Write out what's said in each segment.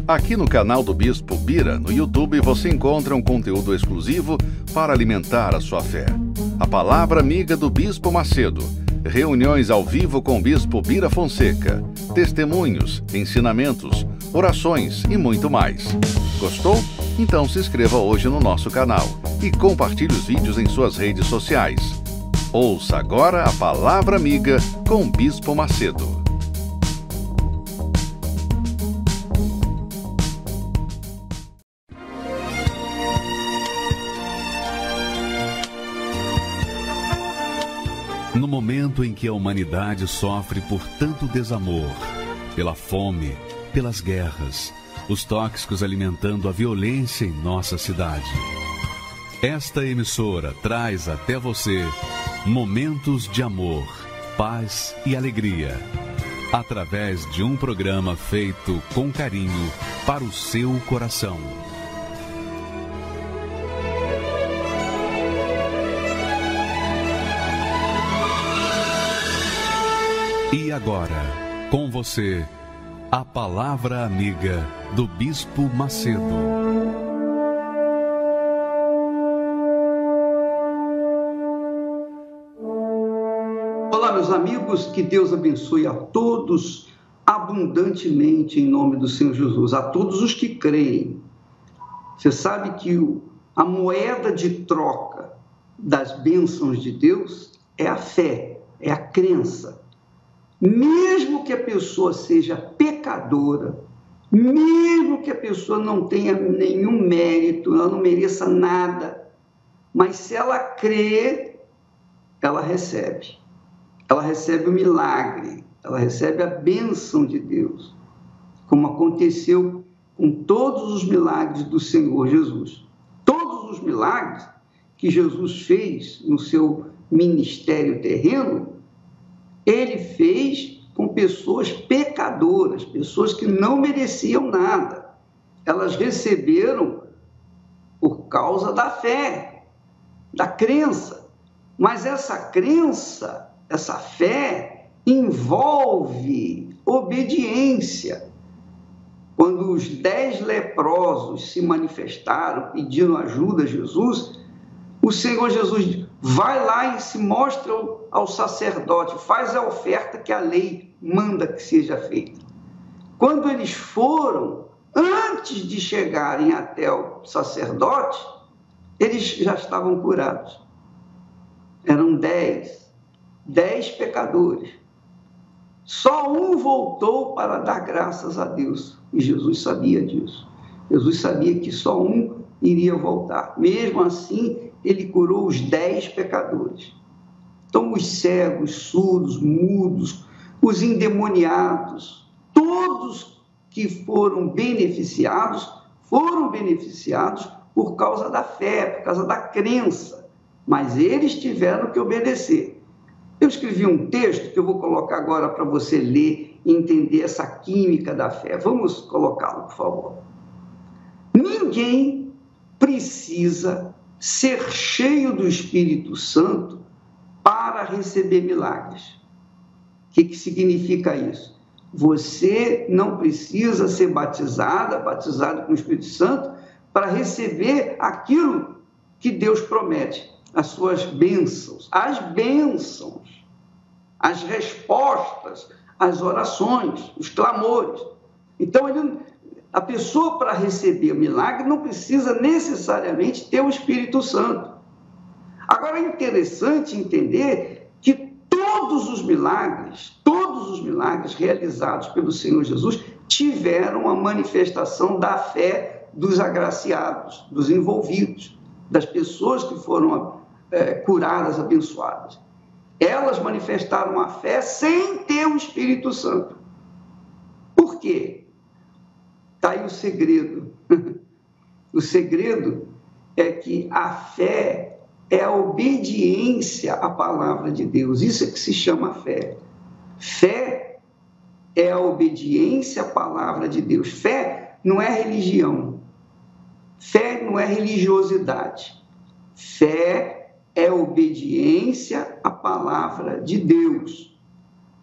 Aqui no canal do Bispo Bira, no YouTube, você encontra um conteúdo exclusivo para alimentar a sua fé. A Palavra Amiga do Bispo Macedo, reuniões ao vivo com o Bispo Bira Fonseca, testemunhos, ensinamentos, orações e muito mais. Gostou? Então se inscreva hoje no nosso canal e compartilhe os vídeos em suas redes sociais. Ouça agora a Palavra Amiga com o Bispo Macedo. No momento em que a humanidade sofre por tanto desamor, pela fome, pelas guerras, os tóxicos alimentando a violência em nossa cidade, esta emissora traz até você momentos de amor, paz e alegria, através de um programa feito com carinho para o seu coração. E agora, com você, a Palavra Amiga do Bispo Macedo. Olá, meus amigos, que Deus abençoe a todos abundantemente em nome do Senhor Jesus, a todos os que creem. Você sabe que a moeda de troca das bênçãos de Deus é a fé, é a crença. Mesmo que a pessoa seja pecadora, mesmo que a pessoa não tenha nenhum mérito, ela não mereça nada, mas se ela crê, ela recebe. Ela recebe o milagre, ela recebe a bênção de Deus, como aconteceu com todos os milagres do Senhor Jesus. Todos os milagres que Jesus fez no seu ministério terreno, ele fez com pessoas pecadoras, pessoas que não mereciam nada. Elas receberam por causa da fé, da crença. Mas essa crença, essa fé, envolve obediência. Quando os 10 leprosos se manifestaram pedindo ajuda a Jesus, o Senhor Jesus vai lá e se mostra ao sacerdote, faz a oferta que a lei manda que seja feita. Quando eles foram, antes de chegarem até o sacerdote, eles já estavam curados. Eram 10 pecadores. Só um voltou para dar graças a Deus, e Jesus sabia disso. Jesus sabia que só um iria voltar. Mesmo assim, ele curou os 10 pecadores. Então, os cegos, surdos, mudos, os endemoniados, todos que foram beneficiados por causa da fé, por causa da crença. Mas eles tiveram que obedecer. Eu escrevi um texto que eu vou colocar agora para você ler e entender essa química da fé. Vamos colocá-lo, por favor. Ninguém precisa ser cheio do Espírito Santo para receber milagres. O que significa isso? Você não precisa ser batizado com o Espírito Santo para receber aquilo que Deus promete, as suas bênçãos, as respostas, as orações, os clamores. Então, a pessoa, para receber o milagre, não precisa necessariamente ter o Espírito Santo. Agora, é interessante entender que todos os milagres realizados pelo Senhor Jesus tiveram a manifestação da fé dos agraciados, dos envolvidos, das pessoas que foram curadas, abençoadas. Elas manifestaram a fé sem ter o Espírito Santo. Por quê? Está aí o segredo. O segredo é que a fé é a obediência à palavra de Deus. Isso é que se chama fé. Fé é a obediência à palavra de Deus. Fé não é religião. Fé não é religiosidade. Fé é obediência à palavra de Deus.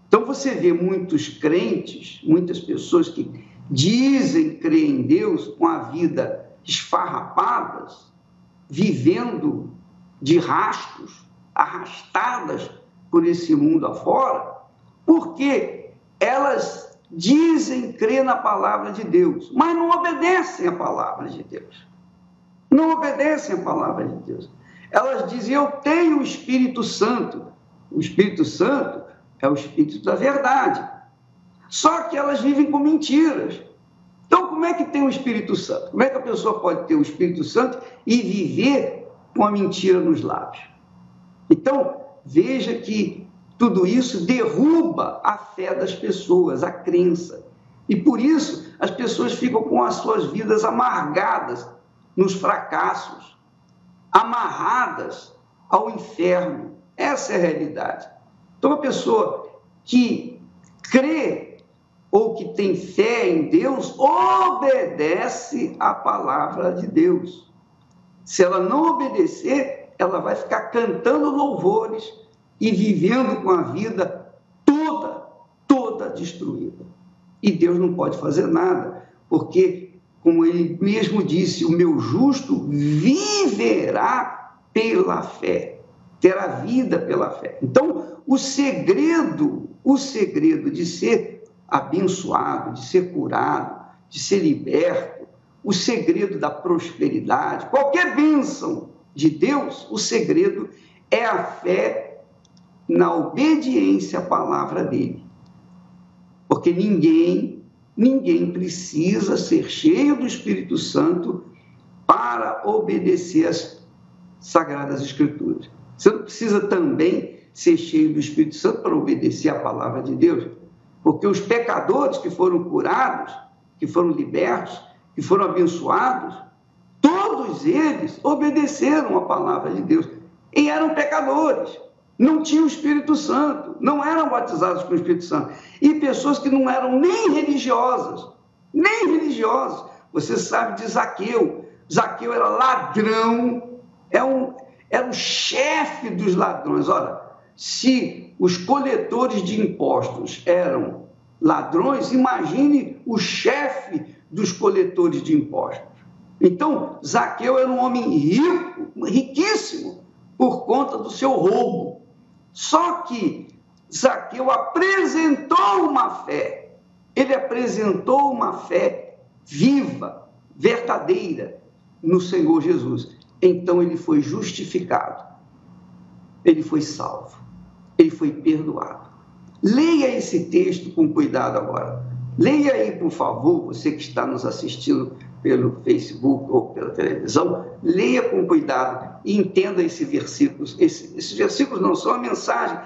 Então você vê muitos crentes, muitas pessoas que dizem crer em Deus com a vida esfarrapadas, vivendo de rastros, arrastadas por esse mundo afora, porque elas dizem crer na palavra de Deus, mas não obedecem a palavra de Deus. Não obedecem a palavra de Deus. Elas dizem, eu tenho o Espírito Santo. O Espírito Santo é o Espírito da verdade. Só que elas vivem com mentiras. Então, como é que tem o Espírito Santo? Como é que a pessoa pode ter o Espírito Santo e viver com a mentira nos lábios? Então, veja que tudo isso derruba a fé das pessoas, a crença. E por isso, as pessoas ficam com as suas vidas amargadas nos fracassos, amarradas ao inferno. Essa é a realidade. Então, a pessoa que crê ou que tem fé em Deus, obedece à palavra de Deus. Se ela não obedecer, ela vai ficar cantando louvores e vivendo com a vida toda destruída. E Deus não pode fazer nada, porque, como ele mesmo disse, o meu justo viverá pela fé, terá vida pela fé. Então, o segredo de ser abençoado, de ser curado, de ser liberto, o segredo da prosperidade, qualquer bênção de Deus, o segredo é a fé na obediência à palavra dele. Porque ninguém precisa ser cheio do Espírito Santo para obedecer às Sagradas Escrituras. Você não precisa também ser cheio do Espírito Santo para obedecer à palavra de Deus. Porque os pecadores que foram curados, que foram libertos, que foram abençoados, todos eles obedeceram à palavra de Deus. E eram pecadores, não tinham o Espírito Santo, não eram batizados com o Espírito Santo. E pessoas que não eram nem religiosas. Você sabe de Zaqueu. Zaqueu era ladrão, era o chefe dos ladrões. Ora, se os coletores de impostos eram ladrões, imagine o chefe dos coletores de impostos. Então, Zaqueu era um homem rico, riquíssimo, por conta do seu roubo. Só que Zaqueu apresentou uma fé. Ele apresentou uma fé viva, verdadeira, no Senhor Jesus. Então, ele foi justificado. Ele foi salvo. Ele foi perdoado. Leia esse texto com cuidado agora. Leia aí, por favor, você que está nos assistindo pelo Facebook ou pela televisão, leia com cuidado e entenda esse versículo. Esses versículos não são a mensagem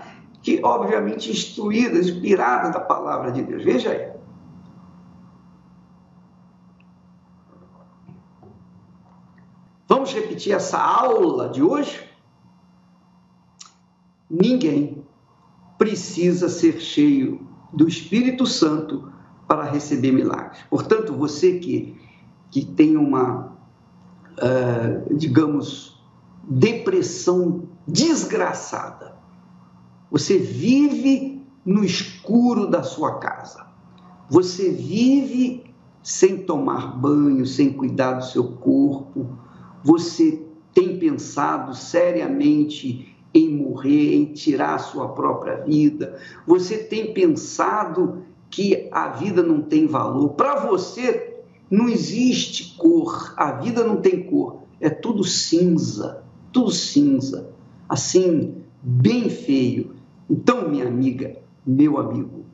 que, obviamente, instruídas, inspiradas da palavra de Deus. Veja aí. Vamos repetir essa aula de hoje? Ninguém precisa ser cheio do Espírito Santo para receber milagres. Portanto, você que tem uma, digamos, depressão desgraçada, você vive no escuro da sua casa, você vive sem tomar banho, sem cuidar do seu corpo, você tem pensado seriamente em morrer, em tirar a sua própria vida, você tem pensado que a vida não tem valor. Para você não existe cor, a vida não tem cor, é tudo cinza, assim, bem feio. Então, minha amiga, meu amigo,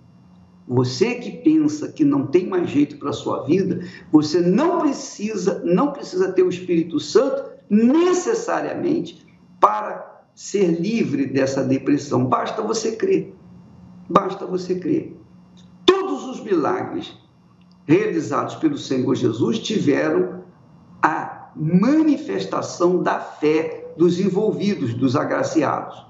você que pensa que não tem mais jeito para a sua vida, você não precisa ter o Espírito Santo necessariamente para ser livre dessa depressão. Basta você crer. Todos os milagres realizados pelo Senhor Jesus tiveram a manifestação da fé dos envolvidos, dos agraciados.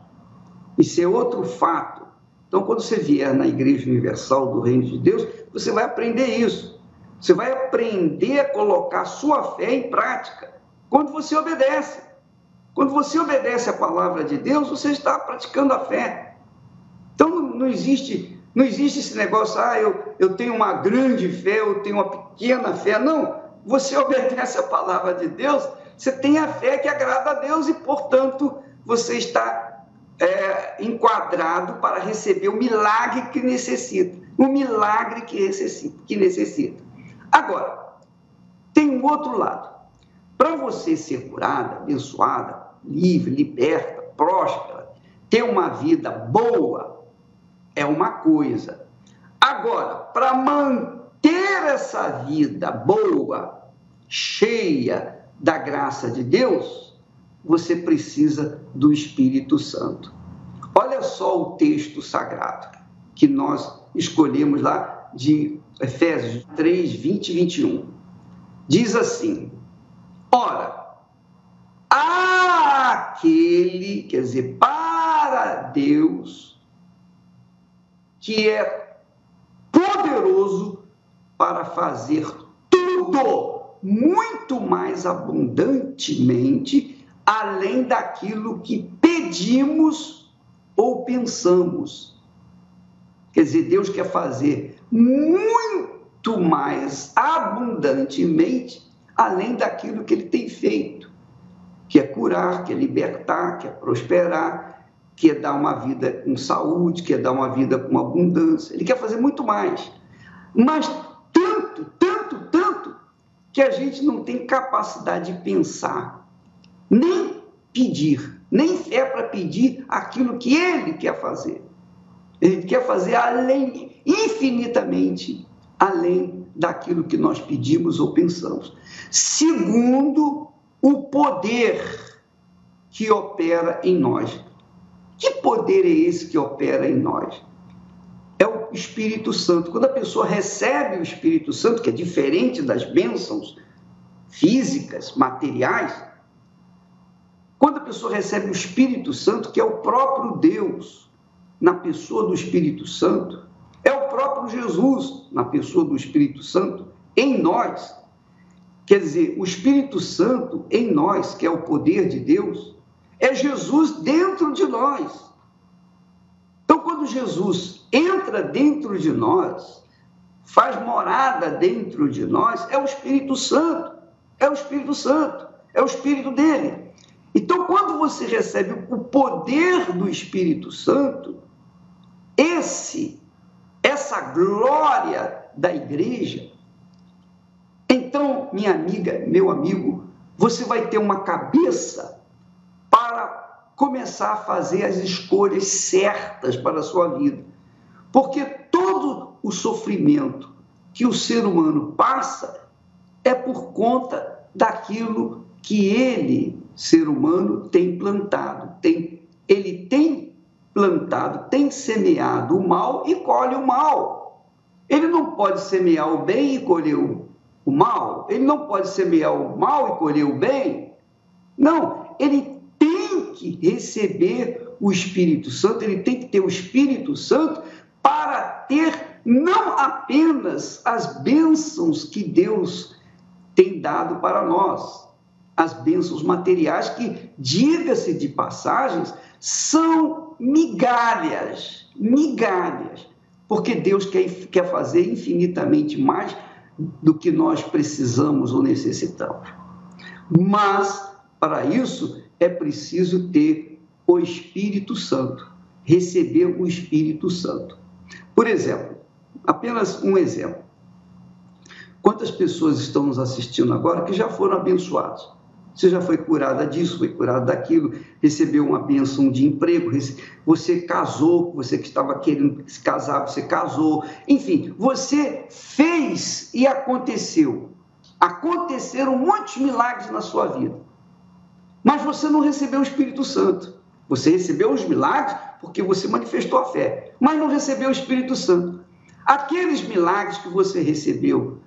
Isso é outro fato. Então, quando você vier na Igreja Universal do Reino de Deus, você vai aprender isso. Você vai aprender a colocar sua fé em prática quando você obedece. Quando você obedece a palavra de Deus, você está praticando a fé. Então, não existe Não existe esse negócio, eu tenho uma grande fé, eu tenho uma pequena fé. Não, você obedece a palavra de Deus, você tem a fé que agrada a Deus e, portanto, você está enquadrado para receber o milagre que necessita. O milagre que necessita. Agora, tem um outro lado. Para você ser curada, abençoada, livre, liberta, próspera, ter uma vida boa, é uma coisa. Agora, para manter essa vida boa, cheia da graça de Deus, você precisa do Espírito Santo. Olha só o texto sagrado que nós escolhemos lá de Efésios 3, 20 e 21. Diz assim: ora, aquele, quer dizer, para Deus, que é poderoso para fazer tudo muito mais abundantemente, além daquilo que pedimos ou pensamos. Quer dizer, Deus quer fazer muito mais abundantemente, além daquilo que Ele tem feito, que é curar, que é libertar, que é prosperar, que é dar uma vida com saúde, que é dar uma vida com abundância. Ele quer fazer muito mais. Mas tanto, que a gente não tem capacidade de pensar, nem pedir, nem fé para pedir aquilo que Ele quer fazer. Ele quer fazer além, infinitamente além daquilo que nós pedimos ou pensamos. Segundo o poder que opera em nós. Que poder é esse que opera em nós? É o Espírito Santo. Quando a pessoa recebe o Espírito Santo, que é diferente das bênçãos físicas, materiais, quando a pessoa recebe o Espírito Santo, que é o próprio Deus, na pessoa do Espírito Santo, é o próprio Jesus, na pessoa do Espírito Santo, em nós. Quer dizer, o Espírito Santo em nós, que é o poder de Deus, é Jesus dentro de nós. Então, quando Jesus entra dentro de nós, faz morada dentro de nós, é o Espírito Santo, é o Espírito Santo, é o Espírito dele. Então, quando você recebe o poder do Espírito Santo, essa glória da igreja, então, minha amiga, meu amigo, você vai ter uma cabeça para começar a fazer as escolhas certas para a sua vida. Porque todo o sofrimento que o ser humano passa é por conta daquilo que ele, ser humano, tem plantado. Ele tem plantado, tem semeado o mal e colhe o mal. Ele não pode semear o bem e colher o mal. Ele não pode semear o mal e colher o bem. Não, ele tem que receber o Espírito Santo, ele tem que ter o Espírito Santo para ter não apenas as bênçãos que Deus tem dado para nós, as bênçãos materiais que, diga-se de passagens, são migalhas, porque Deus quer fazer infinitamente mais do que nós precisamos ou necessitamos. Mas, para isso, é preciso ter o Espírito Santo, receber o Espírito Santo. Por exemplo, apenas um exemplo. Quantas pessoas estão nos assistindo agora que já foram abençoados? Você já foi curada disso, foi curada daquilo, recebeu uma bênção de emprego, você casou, você que estava querendo se casar, você casou. Enfim, você fez e aconteceu. Aconteceram muitos milagres na sua vida. Mas você não recebeu o Espírito Santo. Você recebeu os milagres porque você manifestou a fé, mas não recebeu o Espírito Santo. Aqueles milagres que você recebeu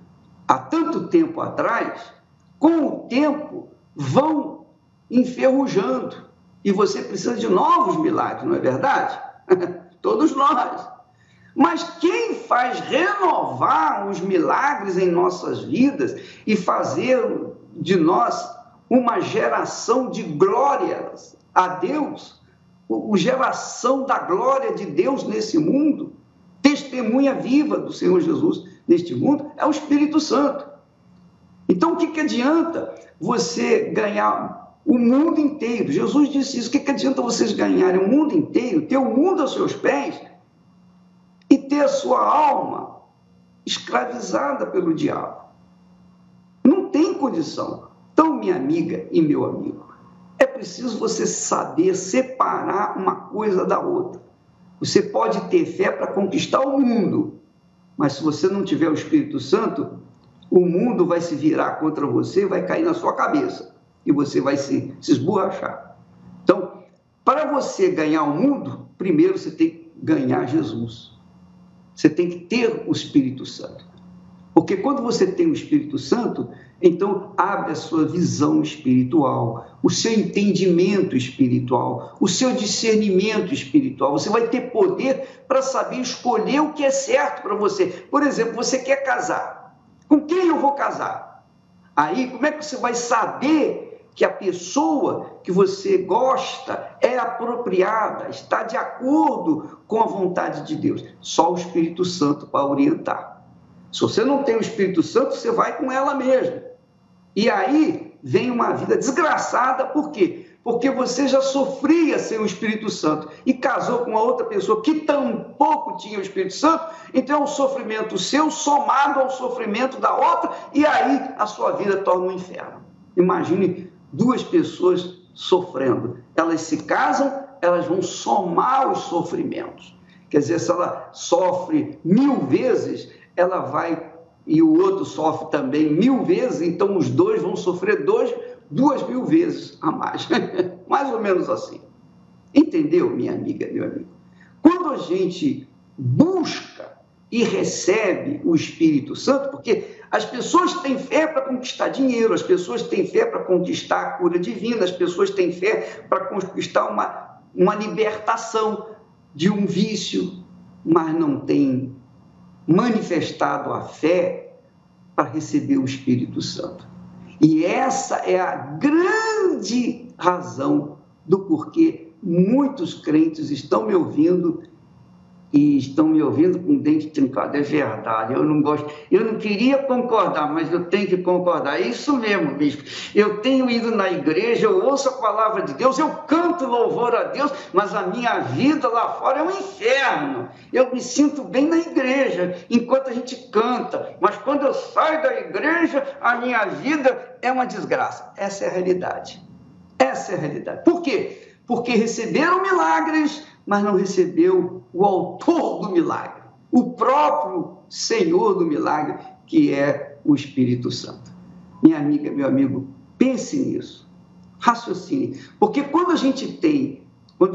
há tanto tempo atrás, com o tempo, vão enferrujando. E você precisa de novos milagres, não é verdade? Todos nós. Mas quem faz renovar os milagres em nossas vidas e fazer de nós uma geração de glórias a Deus, a geração da glória de Deus nesse mundo, testemunha viva do Senhor Jesus neste mundo é o Espírito Santo. Então, o que adianta você ganhar o mundo inteiro? Jesus disse isso. O que adianta vocês ganharem o mundo inteiro, ter o mundo aos seus pés e ter a sua alma escravizada pelo diabo? Não tem condição. Então, minha amiga e meu amigo, é preciso você saber separar uma coisa da outra. Você pode ter fé para conquistar o mundo, mas se você não tiver o Espírito Santo, o mundo vai se virar contra você, vai cair na sua cabeça e você vai se esborrachar. Então, para você ganhar o mundo, primeiro você tem que ganhar Jesus. Você tem que ter o Espírito Santo. Porque quando você tem o Espírito Santo, então abre a sua visão espiritual, o seu entendimento espiritual, o seu discernimento espiritual. Você vai ter poder para saber escolher o que é certo para você. Por exemplo, você quer casar. Com quem eu vou casar? Aí, como é que você vai saber que a pessoa que você gosta é apropriada, está de acordo com a vontade de Deus? Só o Espírito Santo para orientar. Se você não tem o Espírito Santo, você vai com ela mesmo. E aí vem uma vida desgraçada, por quê? Porque você já sofria sem o Espírito Santo e casou com uma outra pessoa que tampouco tinha o Espírito Santo, então é um sofrimento seu somado ao sofrimento da outra, e aí a sua vida torna um inferno. Imagine duas pessoas sofrendo. Elas se casam, elas vão somar os sofrimentos. Quer dizer, se ela sofre 1000 vezes, ela vai, e o outro sofre também 1000 vezes, então os dois vão sofrer 2000 vezes a mais. Mais ou menos assim. Entendeu, minha amiga, meu amigo? Quando a gente busca e recebe o Espírito Santo, porque as pessoas têm fé para conquistar dinheiro, as pessoas têm fé para conquistar a cura divina, as pessoas têm fé para conquistar uma libertação de um vício, mas não têm manifestado a fé para receber o Espírito Santo. E essa é a grande razão do porquê muitos crentes estão me ouvindo e estão me ouvindo com dente trincado. É verdade, eu não queria concordar, mas eu tenho que concordar. É isso mesmo, bispo. Eu tenho ido na igreja, eu ouço a palavra de Deus, eu canto louvor a Deus, mas a minha vida lá fora é um inferno. Eu me sinto bem na igreja, enquanto a gente canta, mas quando eu saio da igreja, a minha vida é uma desgraça. Essa é a realidade. Essa é a realidade. Por quê? Porque receberam milagres, mas não recebeu o autor do milagre, o próprio Senhor do milagre, que é o Espírito Santo. Minha amiga, meu amigo, pense nisso, raciocine, porque quando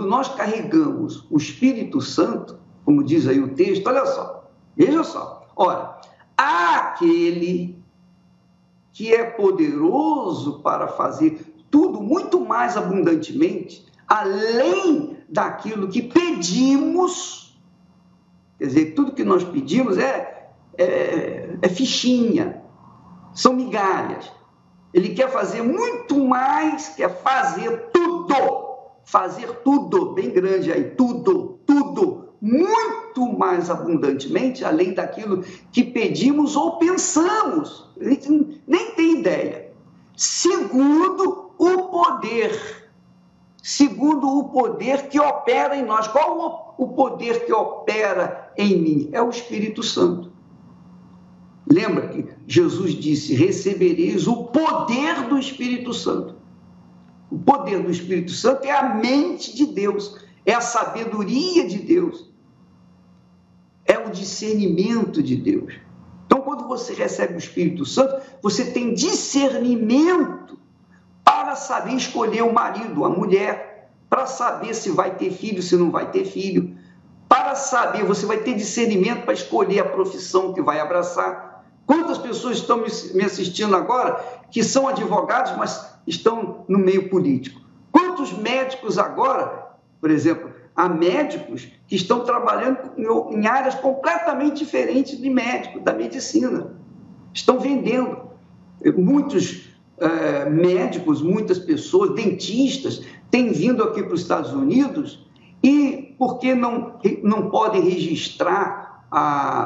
nós carregamos o Espírito Santo, como diz aí o texto, olha só, veja só, olha, há aquele que é poderoso para fazer tudo muito mais abundantemente, além daquilo que pedimos. Quer dizer, tudo que nós pedimos é fichinha, são migalhas. Ele quer fazer muito mais, quer fazer tudo, bem grande aí, tudo, muito mais abundantemente, além daquilo que pedimos ou pensamos. A gente nem tem ideia. Segundo o poder que opera em nós. Qual o poder que opera em mim? É o Espírito Santo. Lembra que Jesus disse: recebereis o poder do Espírito Santo. O poder do Espírito Santo é a mente de Deus, é a sabedoria de Deus, é o discernimento de Deus. Então, quando você recebe o Espírito Santo, você tem discernimento para saber escolher o marido, a mulher, para saber se vai ter filho, se não vai ter filho, para saber, você vai ter discernimento para escolher a profissão que vai abraçar. Quantas pessoas estão me assistindo agora que são advogados, mas estão no meio político? Quantos médicos agora, por exemplo, há médicos que estão trabalhando em áreas completamente diferentes de médico, da medicina. Estão vendendo. Muitos médicos, muitas pessoas, dentistas, têm vindo aqui para os Estados Unidos e porque não podem registrar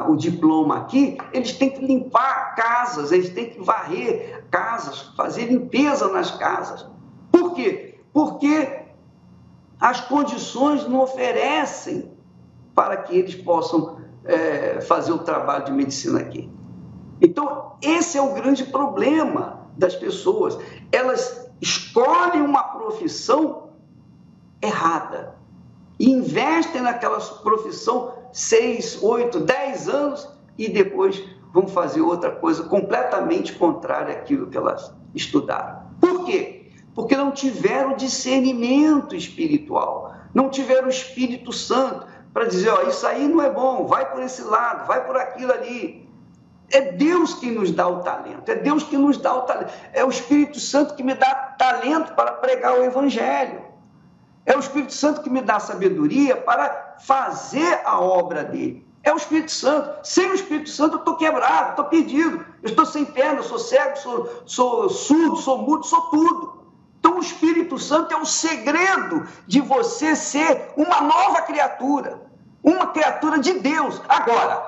o diploma aqui, eles têm que limpar casas, eles têm que varrer casas, fazer limpeza nas casas. Por quê? Porque as condições não oferecem para que eles possam fazer o trabalho de medicina aqui. Então, esse é o grande problema das pessoas. Elas escolhem uma profissão errada e investem naquela profissão 6, 8, 10 anos e depois vão fazer outra coisa completamente contrária àquilo que elas estudaram. Por quê? Porque não tiveram discernimento espiritual, não tiveram o Espírito Santo para dizer, ó, isso aí não é bom, vai por esse lado, vai por aquilo ali. É Deus que nos dá o talento, é Deus que nos dá o talento, é o Espírito Santo que me dá talento para pregar o Evangelho, é o Espírito Santo que me dá sabedoria para fazer a obra dele, é o Espírito Santo. Sem o Espírito Santo eu estou quebrado, estou perdido, eu estou sem perna, eu sou cego, sou surdo, sou mudo, sou tudo. Então o Espírito Santo é o segredo de você ser uma nova criatura, uma criatura de Deus. Agora,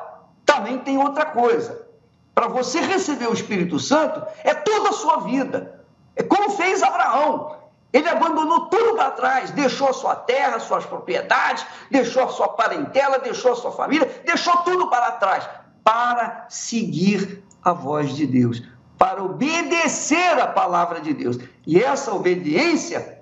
também tem outra coisa. Para você receber o Espírito Santo, é toda a sua vida. É como fez Abraão. Ele abandonou tudo para trás, deixou a sua terra, suas propriedades, deixou a sua parentela, deixou a sua família, deixou tudo para trás, para seguir a voz de Deus, para obedecer a palavra de Deus. E essa obediência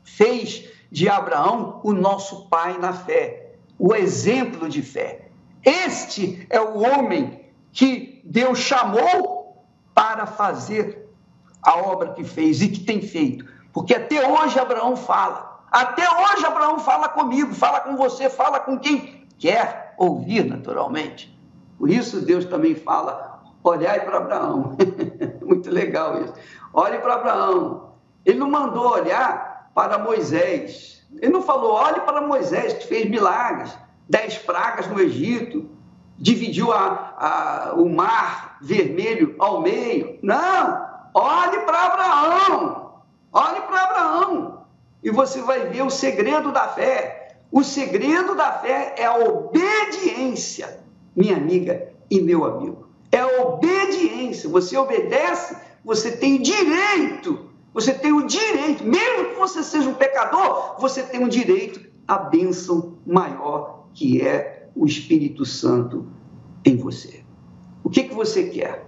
fez de Abraão o nosso pai na fé, o exemplo de fé. Este é o homem que Deus chamou para fazer a obra que fez e que tem feito. Porque até hoje Abraão fala. Até hoje Abraão fala comigo, fala com você, fala com quem quer ouvir naturalmente. Por isso Deus também fala, olhai para Abraão. Muito legal isso. Olhe para Abraão. Ele não mandou olhar para Moisés. Ele não falou, olhe para Moisés, que fez milagres, 10 pragas no Egito, dividiu o mar vermelho ao meio. Não, olhe para Abraão. Olhe para Abraão. E você vai ver o segredo da fé. O segredo da fé é a obediência, minha amiga e meu amigo. É a obediência. Você obedece, você tem direito. Você tem o direito, mesmo que você seja um pecador, você tem o direito à bênção maior, que é o Espírito Santo em você. O que você quer?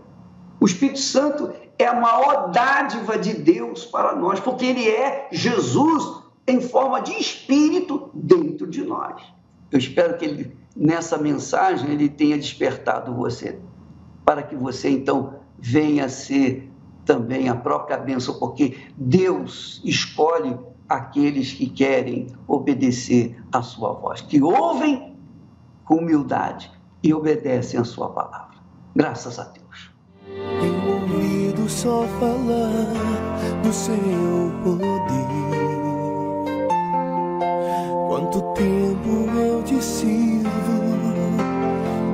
O Espírito Santo é a maior dádiva de Deus para nós, porque ele é Jesus em forma de Espírito dentro de nós. Eu espero que nessa mensagem ele tenha despertado você, para que você então venha a ser também a própria bênção, porque Deus escolhe aqueles que querem obedecer a sua voz, que ouvem com humildade e obedecem a sua palavra. Graças a Deus. Tenho ouvido só falar do seu poder. Quanto tempo eu te sirvo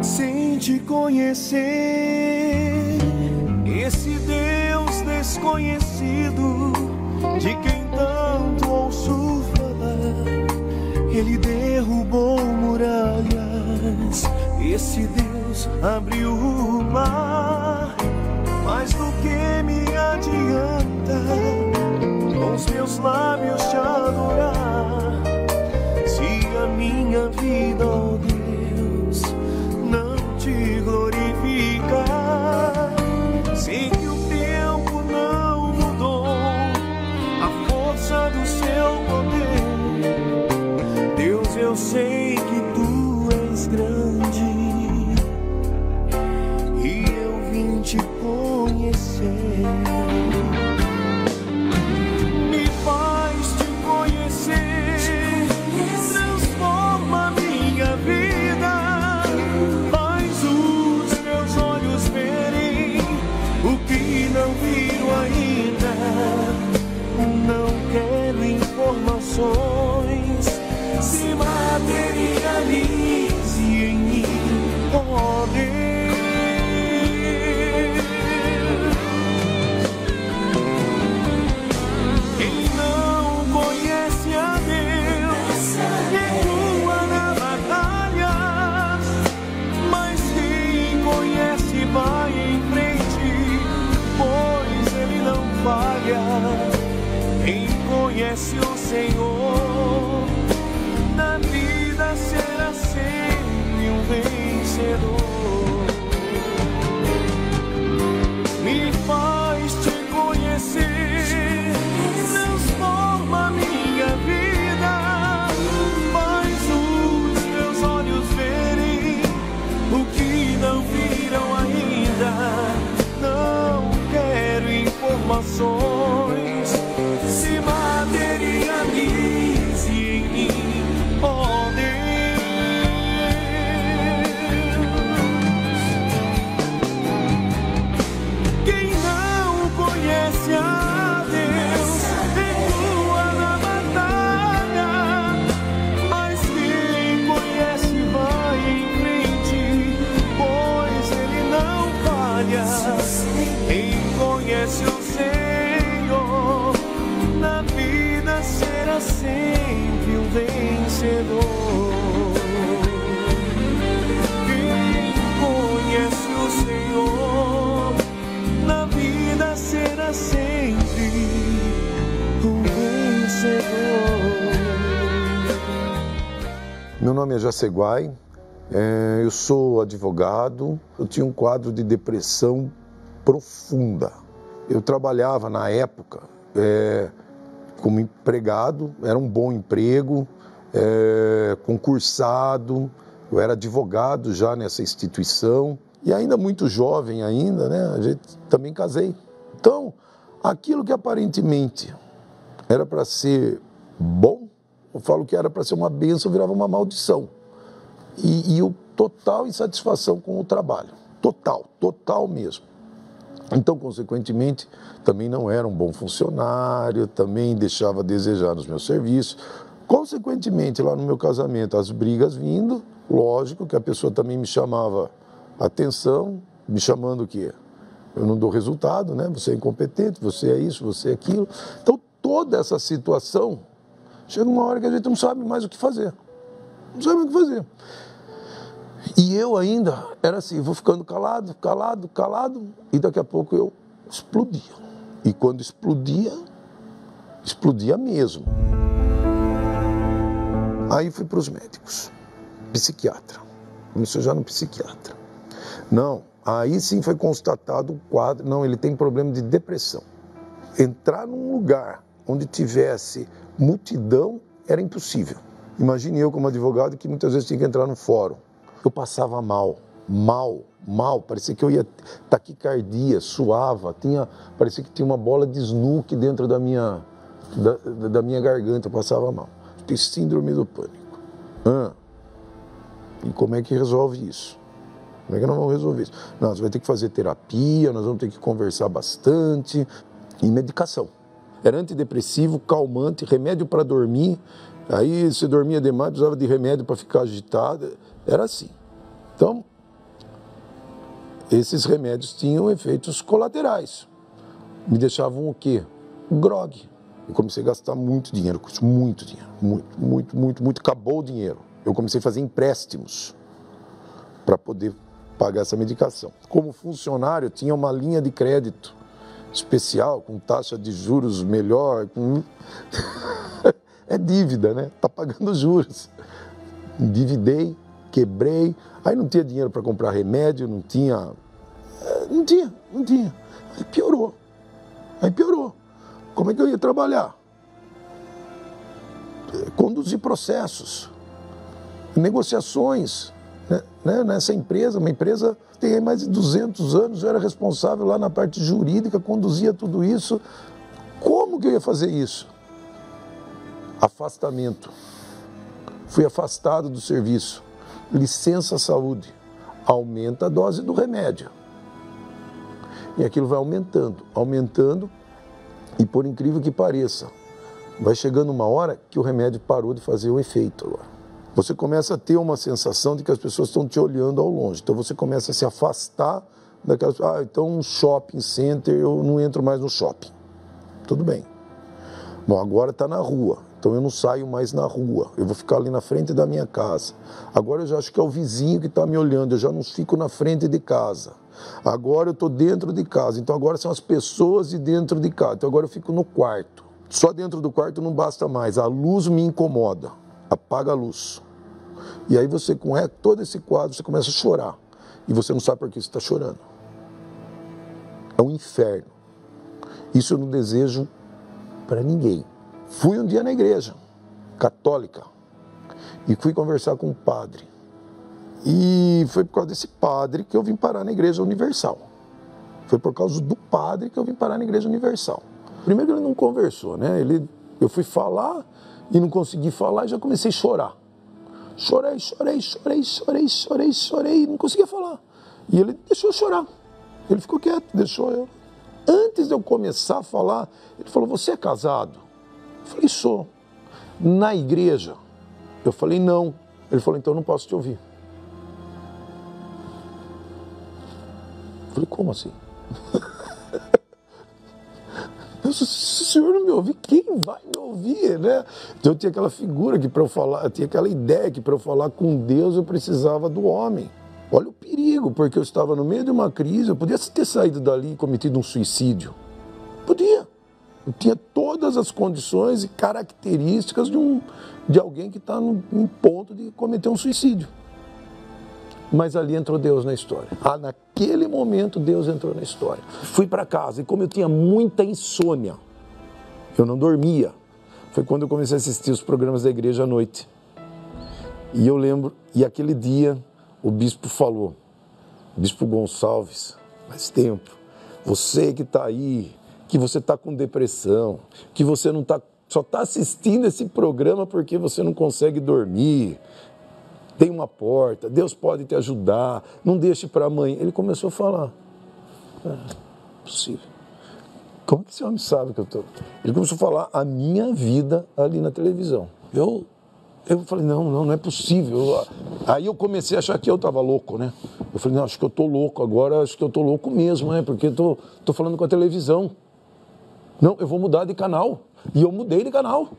sem te conhecer. Esse Deus desconhecido de quem tanto ouço falar, ele derrubou muralhas. Esse Deus abriu o mar. Mas do que me adianta com os meus lábios te adorar, se a minha vida, ó Deus, não te glorificar? Sei que o tempo não mudou a força do seu poder. Deus, eu sei que tu és grande e eu vim te conhecer. Me faz te conhecer, transforma minha vida, faz os meus olhos verem o que não viram ainda. Não quero informações, se materialize em mim, ó Deus. conhece o Senhor, na vida será sempre um vencedor. Me faz te conhecer, transforma minha vida, faz os meus olhos verem o que não viram ainda. Não quero informações, se materialize em mim, ó Deus. Quem não conhece a Deus recua na batalha, mas quem conhece vai em frente, pois Ele não falha. Quem conhece o Senhor, na vida será sempre um vencedor. Quem conhece o Senhor, na vida será sempre um vencedor. Meu nome é Jaceguai, eu sou advogado, eu tinha um quadro de depressão profunda. Eu trabalhava na época como empregado, era um bom emprego, concursado, eu era advogado já nessa instituição e ainda muito jovem ainda, né? A gente também casei. Então, aquilo que aparentemente era para ser bom, eu falo que era para ser uma bênção, virava uma maldição. E eu total insatisfação com o trabalho, total mesmo. Então, consequentemente, também não era um bom funcionário, também deixava a desejar nos meus serviços. Consequentemente, lá no meu casamento, as brigas vindo, lógico que a pessoa também me chamava atenção, me chamando o quê? Eu não dou resultado, né? Você é incompetente, você é isso, você é aquilo. Então, toda essa situação, chega uma hora que a gente não sabe mais o que fazer. Não sabe o que fazer. E eu ainda era assim, vou ficando calado, e daqui a pouco eu explodia. E quando explodia mesmo. Aí fui para os médicos, psiquiatra. Comecei já no psiquiatra. Não, aí sim foi constatado o quadro, não, ele tem problema de depressão. Entrar num lugar onde tivesse multidão era impossível. Imagine eu como advogado que muitas vezes tinha que entrar no fórum. Eu passava mal, parecia que eu ia taquicardia, suava, parecia que tinha uma bola de snooke dentro da minha garganta, eu passava mal. Tem síndrome do pânico. E como é que resolve isso? Como é que nós vamos resolver isso? Não, você vai ter que fazer terapia, nós vamos ter que conversar bastante, e medicação. Era antidepressivo, calmante, remédio para dormir. Aí você dormia demais, precisava de remédio para ficar agitado. Era assim. Então, esses remédios tinham efeitos colaterais. Me deixavam o quê? Grog. Eu comecei a gastar muito dinheiro, muito dinheiro. Muito. Acabou o dinheiro. Eu comecei a fazer empréstimos para poder pagar essa medicação. Como funcionário, eu tinha uma linha de crédito especial, com taxa de juros melhor. É dívida, né? Tá pagando juros. Endividei, quebrei, aí não tinha dinheiro para comprar remédio, não tinha. Aí piorou. Como é que eu ia trabalhar? Conduzir processos, negociações, né? Nessa empresa, uma empresa tem mais de 200 anos, eu era responsável lá na parte jurídica, conduzia tudo isso. Como que eu ia fazer isso? Afastamento. Fui afastado do serviço. Licença saúde. Aumenta a dose do remédio. E aquilo vai aumentando, e por incrível que pareça, vai chegando uma hora que o remédio parou de fazer o efeito agora. Você começa a ter uma sensação de que as pessoas estão te olhando ao longe. Então você começa a se afastar daquelas... então um shopping center, eu não entro mais no shopping. Tudo bem. Bom, agora está na rua. Então eu não saio mais na rua, eu vou ficar ali na frente da minha casa. Agora eu já acho que é o vizinho que está me olhando, eu já não fico na frente de casa. Agora eu estou dentro de casa, então agora são as pessoas de dentro de casa. Então agora eu fico no quarto. Só dentro do quarto não basta mais, a luz me incomoda, apaga a luz. E aí você, com todo esse quadro, você começa a chorar. E você não sabe por que você está chorando. É um inferno. Isso eu não desejo para ninguém. Fui um dia na igreja católica e fui conversar com um padre. E foi por causa desse padre que eu vim parar na Igreja Universal. Foi por causa do padre que eu vim parar na Igreja Universal. Primeiro que ele não conversou, né? Eu fui falar e não consegui falar e já comecei a chorar. Chorei, não conseguia falar. E ele deixou eu chorar. Ele ficou quieto, deixou eu. Antes de eu começar a falar, ele falou, você é casado? Eu falei, sou. Na igreja? Eu falei, não. Ele falou, então eu não posso te ouvir. Eu falei, como assim? Se o senhor não me ouvir, quem vai me ouvir, né? Então eu tinha aquela figura que para eu falar, eu tinha aquela ideia que para eu falar com Deus eu precisava do homem. Olha o perigo, porque eu estava no meio de uma crise, eu podia ter saído dali e cometido um suicídio. Podia. Eu tinha todas as condições e características de alguém que está em ponto de cometer um suicídio. Mas ali entrou Deus na história. Naquele momento Deus entrou na história. Fui para casa e como eu tinha muita insônia, eu não dormia. Foi quando eu comecei a assistir os programas da igreja à noite. E eu lembro, e aquele dia o bispo falou, Bispo Gonçalves, faz tempo, você que está aí, que você está com depressão, que você não tá, só está assistindo esse programa porque você não consegue dormir, tem uma porta, Deus pode te ajudar, não deixe para amanhã. Ele começou a falar, possível. Como que esse homem sabe que eu estou? Ele começou a falar a minha vida ali na televisão. Eu falei, não é possível. Aí eu comecei a achar que eu estava louco, né? Eu falei, não, acho que eu estou louco agora, acho que eu estou louco mesmo, né? Porque estou falando com a televisão. Não, eu vou mudar de canal. E eu mudei de canal.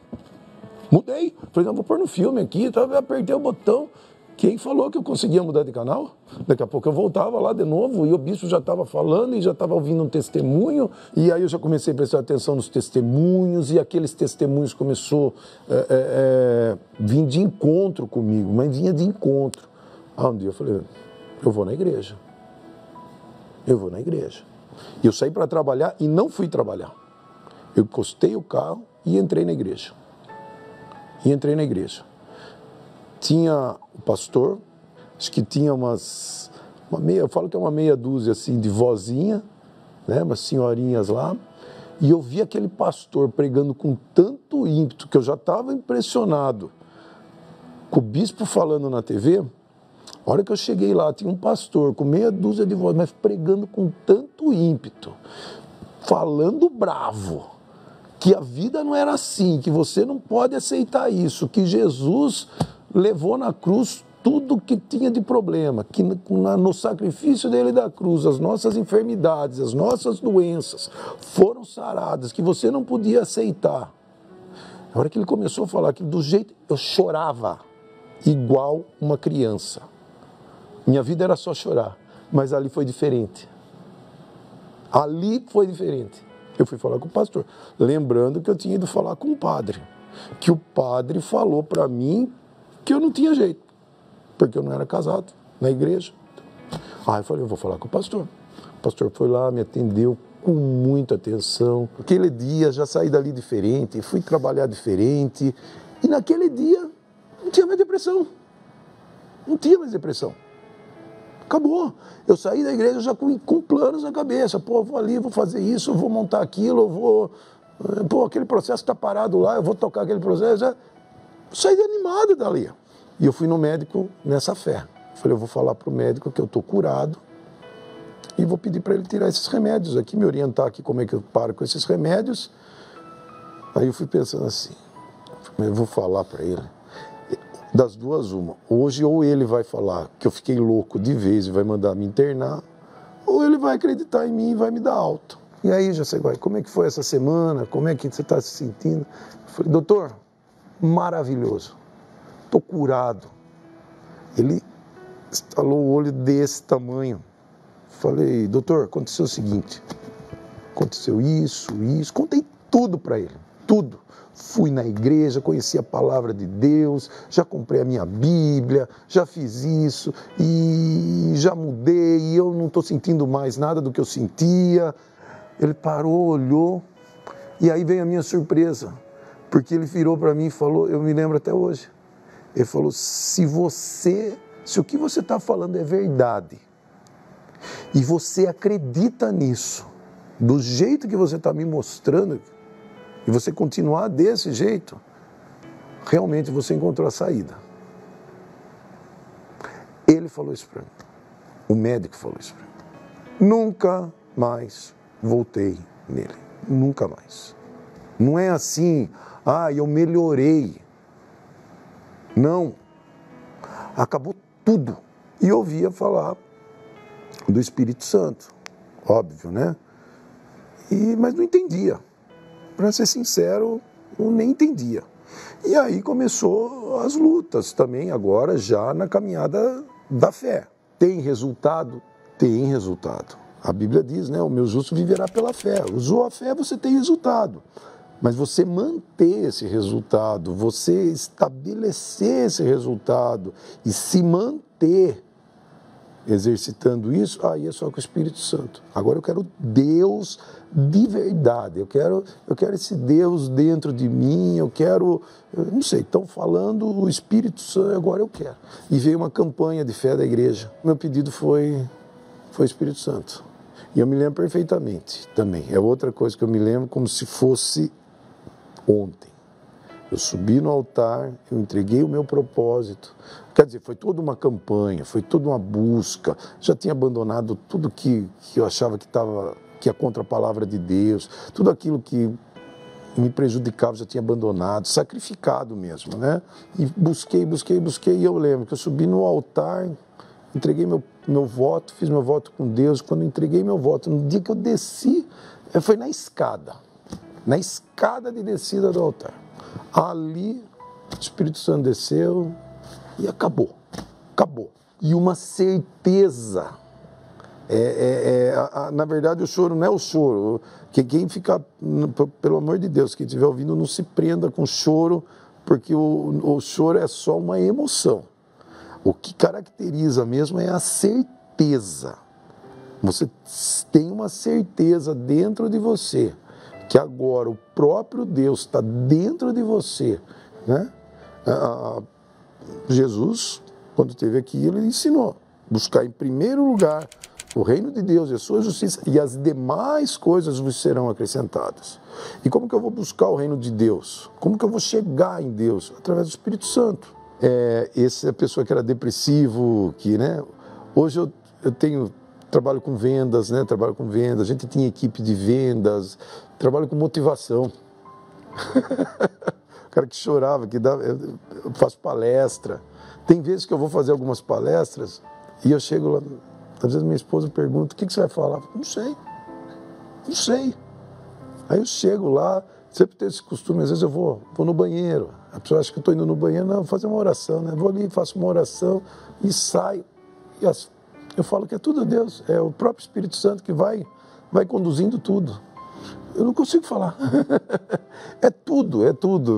Mudei. Falei, não, vou pôr no filme aqui, apertei o botão. Quem falou que eu conseguia mudar de canal? Daqui a pouco eu voltava lá de novo e o bispo já estava falando e já estava ouvindo um testemunho. E aí eu já comecei a prestar atenção nos testemunhos e aqueles testemunhos começou a vir de encontro comigo, mas vinha de encontro. Um dia eu falei, eu vou na igreja. Eu vou na igreja. E eu saí para trabalhar e não fui trabalhar. Eu encostei o carro e entrei na igreja. Tinha o pastor, acho que tinha eu falo que é uma meia dúzia assim de vozinha, né, umas senhorinhas lá, e eu vi aquele pastor pregando com tanto ímpeto que eu já estava impressionado com o bispo falando na TV. A hora que eu cheguei lá, tinha um pastor com meia dúzia de vozes, mas pregando com tanto ímpeto, falando bravo, que a vida não era assim, que você não pode aceitar isso, que Jesus levou na cruz tudo que tinha de problema, que no sacrifício dele da cruz, as nossas enfermidades, as nossas doenças foram saradas, que você não podia aceitar. Na hora que ele começou a falar aquilo, do jeito, eu chorava igual uma criança. Minha vida era só chorar, mas ali foi diferente. Eu fui falar com o pastor, lembrando que eu tinha ido falar com o padre, que o padre falou para mim que eu não tinha jeito, porque eu não era casado na igreja. Aí eu falei, eu vou falar com o pastor. O pastor foi lá, me atendeu com muita atenção. Aquele dia já saí dali diferente, fui trabalhar diferente, e naquele dia não tinha mais depressão. Acabou. Eu saí da igreja já com planos na cabeça. Pô, vou ali, vou fazer isso, vou montar aquilo, eu vou... Pô, aquele processo está parado lá, eu vou tocar aquele processo. Eu saí animado dali. E eu fui no médico nessa fé. Falei, eu vou falar para o médico que eu estou curado e vou pedir para ele tirar esses remédios aqui, me orientar aqui como é que eu paro com esses remédios. Aí eu fui pensando assim, eu vou falar para ele. Das duas, uma. Hoje, ou ele vai falar que eu fiquei louco de vez e vai mandar me internar, ou ele vai acreditar em mim e vai me dar alta. E aí, Jaceguai, como é que foi essa semana? Como é que você está se sentindo? Eu falei, doutor, maravilhoso. Estou curado. Ele estalou o olho desse tamanho. Falei, doutor, aconteceu o seguinte. Aconteceu isso. Contei tudo para ele. tudo. Fui na igreja, conheci a palavra de Deus, já comprei a minha Bíblia, já fiz isso e já mudei e eu não estou sentindo mais nada do que eu sentia. Ele parou, olhou e aí veio a minha surpresa, porque ele virou para mim e falou, eu me lembro até hoje, ele falou, se o que você está falando é verdade e você acredita nisso, do jeito que você está me mostrando, e você continuar desse jeito, realmente você encontrou a saída. Ele falou isso para mim. O médico falou isso para mim. Nunca mais voltei nele. Nunca mais. Não é assim, eu melhorei. Não. Acabou tudo. E eu ouvia falar do Espírito Santo. Óbvio, né? Mas não entendia. Para ser sincero, eu nem entendia. E aí começou as lutas também, agora já na caminhada da fé. Tem resultado? Tem resultado. A Bíblia diz, né? O meu justo viverá pela fé. Usou a fé, você tem resultado. Mas você manter esse resultado, você estabelecer esse resultado e se manter exercitando isso, aí é só com o Espírito Santo. Agora eu quero Deus de verdade, eu quero esse Deus dentro de mim, eu não sei, estão falando o Espírito Santo, agora eu quero. E veio uma campanha de fé da igreja, meu pedido foi o Espírito Santo. E eu me lembro perfeitamente também, é outra coisa que eu me lembro como se fosse ontem. Eu subi no altar, eu entreguei o meu propósito. Quer dizer, foi toda uma campanha, foi toda uma busca. Já tinha abandonado tudo que eu achava que ia contra a palavra de Deus. Tudo aquilo que me prejudicava, já tinha abandonado, sacrificado mesmo, né? E busquei. E eu lembro que eu subi no altar, entreguei meu voto, fiz meu voto com Deus. Quando entreguei meu voto, no dia que eu desci, foi na escada de descida do altar. Ali, o Espírito Santo desceu e acabou. E uma certeza. Na verdade, o choro não é o choro. Quem fica, pelo amor de Deus, quem estiver ouvindo, não se prenda com choro, porque o choro é só uma emoção. O que caracteriza mesmo é a certeza. Você tem uma certeza dentro de você que agora o próprio Deus está dentro de você, né? Jesus, quando esteve aqui, ele ensinou, buscar em primeiro lugar o reino de Deus e a sua justiça, e as demais coisas vos serão acrescentadas. E como que eu vou buscar o reino de Deus? Como que eu vou chegar em Deus? Através do Espírito Santo. Essa pessoa que era depressivo, né? Hoje eu trabalho com vendas, né? A gente tinha equipe de vendas, trabalho com motivação. O cara que chorava, eu faço palestra. Tem vezes que eu vou fazer algumas palestras e eu chego lá, às vezes minha esposa pergunta, o que você vai falar? Não sei. Aí eu chego lá, sempre tenho esse costume, às vezes eu vou no banheiro. A pessoa acha que eu estou indo no banheiro, não, vou fazer uma oração, né? Vou ali, faço uma oração e saio. E eu falo que é tudo Deus, é o próprio Espírito Santo que vai conduzindo tudo. Eu não consigo falar. É tudo.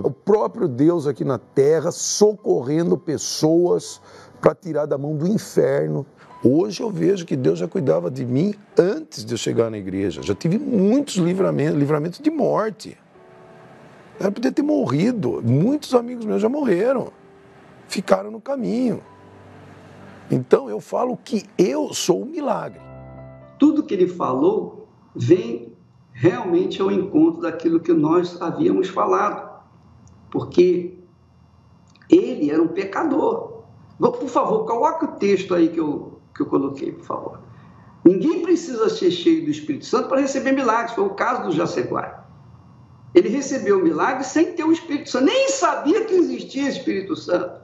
O próprio Deus aqui na terra socorrendo pessoas para tirar da mão do inferno. Hoje eu vejo que Deus já cuidava de mim antes de eu chegar na igreja. Já tive muitos livramentos de morte. Era poder ter morrido. Muitos amigos meus já morreram. Ficaram no caminho. Então eu falo que eu sou um milagre. Tudo que ele falou vem realmente ao encontro daquilo que nós havíamos falado. Porque ele era um pecador. Por favor, coloque o texto aí que eu coloquei, por favor. Ninguém precisa ser cheio do Espírito Santo para receber milagres. Foi o caso do Jaceguai. Ele recebeu o milagre sem ter o Espírito Santo. Nem sabia que existia Espírito Santo.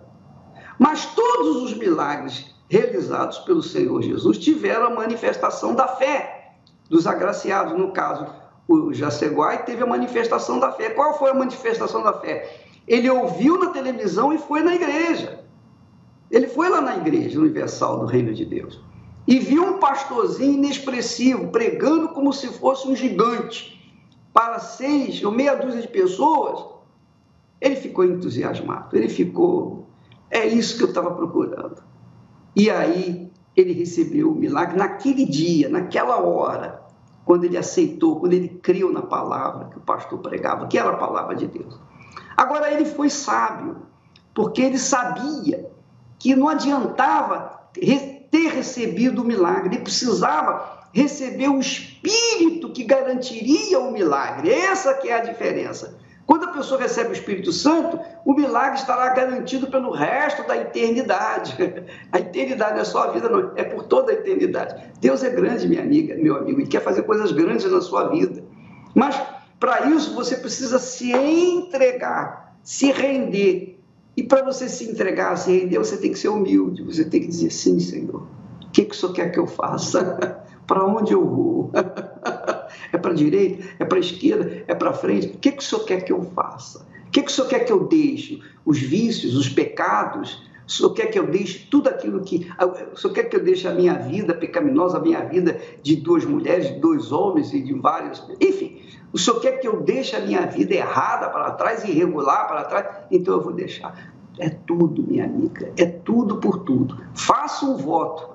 Mas todos os milagres realizados pelo Senhor Jesus tiveram a manifestação da fé dos agraciados. No caso, o Jaceguai teve a manifestação da fé. Qual foi a manifestação da fé? Ele ouviu na televisão e foi na igreja. Ele foi lá na Igreja Universal do Reino de Deus e viu um pastorzinho inexpressivo, pregando como se fosse um gigante. para 6 ou meia dúzia de pessoas, ele ficou entusiasmado, ele ficou, é isso que eu estava procurando. E aí ele recebeu o milagre naquele dia, naquela hora, quando ele aceitou, quando ele creu na palavra que o pastor pregava, que era a palavra de Deus. Agora ele foi sábio, porque ele sabia que não adiantava ter recebido o milagre, ele precisava receber o Espírito que garantiria o milagre. Essa que é a diferença. Quando a pessoa recebe o Espírito Santo, o milagre estará garantido pelo resto da eternidade. A eternidade não é só a vida, não, é por toda a eternidade. Deus é grande, minha amiga, meu amigo, e quer fazer coisas grandes na sua vida. Mas, para isso, você precisa se entregar, se render. E para você se entregar, se render, você tem que ser humilde, você tem que dizer, sim, Senhor, o que o Senhor quer que eu faça? Para onde eu vou? É para a direita? É para a esquerda? É para frente? O que o Senhor quer que eu faça? O que o Senhor quer que eu deixe? Os vícios, os pecados? O Senhor quer que eu deixe tudo aquilo que... O Senhor quer que eu deixe a minha vida pecaminosa, a minha vida de 2 mulheres, de 2 homens e de vários... Enfim, o Senhor quer que eu deixe a minha vida errada para trás, irregular para trás? Então eu vou deixar. É tudo, minha amiga, é tudo por tudo. Faça um voto